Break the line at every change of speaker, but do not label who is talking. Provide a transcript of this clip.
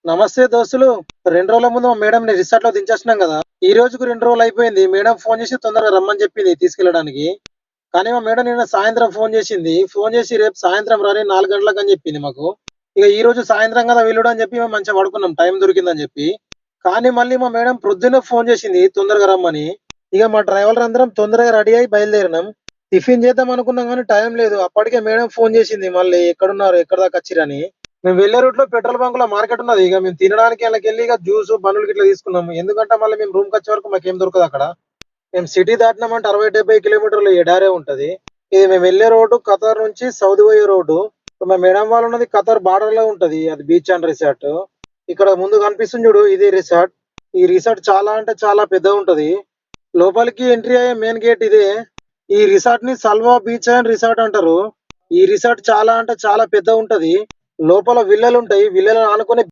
నమస్తే దోస్తులు. 2 రోజుల ముందు మా మేడంని రిసార్ట్‌లో దించేసినాం గదా! ఈ రోజుకి 2 రోజులు అయిపోయింది. మేడం ఫోన్ చేసి తొందరగా రమ్మని చెప్పింది తీసుకెళ్ళడానికి. కానీ మా మేడం నిన్న సాయంత్రం ఫోన్ చేసింది. ఫోన్ చేసి రేపు సాయంత్రం రాని 4 గంటలకని చెప్పింది మాకు. ఇక ఈ రోజు సాయంత్రం గదా వీలుడు అని చెప్పి మేము మంచిగా పడుకున్నాం టైం దొరికిందని చెప్పి. కానీ మళ్ళీ మా మేడం ప్రొద్దున్నే ఫోన్ చేసింది తొందరగా రమ్మని. ఇక మా డ్రైవర్లందరం తొందరగా రెడీ అయ్యి బయలుదేరినాం. టిఫిన్ చేద్దాం అనుకున్నాం గానీ టైం లేదు. అప్పటికే మేడం ఫోన్ చేసింది మళ్ళీ ఎక్కడున్నారు? ఎక్కడి దాకా వచ్చిర్రని. మేము వెళ్ళే రూట్‌లో పెట్రోల్ బంక్‌లో మార్కెట్ ఉన్నది. ఇక మేము తినడానికి అందులోకెళ్ళి ఇక జ్యూసు, బన్నులు గిట్ల తీసుకున్నాము. ఎందుకంటే మళ్ళీ మేము రూమ్‌కొచ్చే వరకు మాకేం దొరకదక్కడ. మేము సిటీ దాటినామంటే 60, 70 కిలోమీటర్ల ఎడారే ఉంటది. ఇది మేము వెళ్ళే రోడ్డు ఖతర్ నుంచి సౌదీ పోయే రోడ్డు. మా మేడం వాళ్ళు ఉన్నది ఖతర్ బార్డర్‌లో ఉంటది. అది బీచ్ అండ్ రిసార్ట్. ఇక్కడ ముందు కనిపిస్తుంది చూడు ఇది రిసార్ట్. ఈ రిసార్ట్ చాలా అంటే చాలా పెద్దగుంటది. లోపలికి ఎంట్రీ అయ్యే మెయిన్ గేట్ ఇదే. ఈ రిసార్ట్‌ని సల్వా బీచ్ అండ్ రిసార్ట్ అంటారు. ఈ రిసార్ట్ చాలా అంటే చాలా పెద్దగుంటది. లోపల విల్లలుంటాయి. విల్లలను ఆనుకుని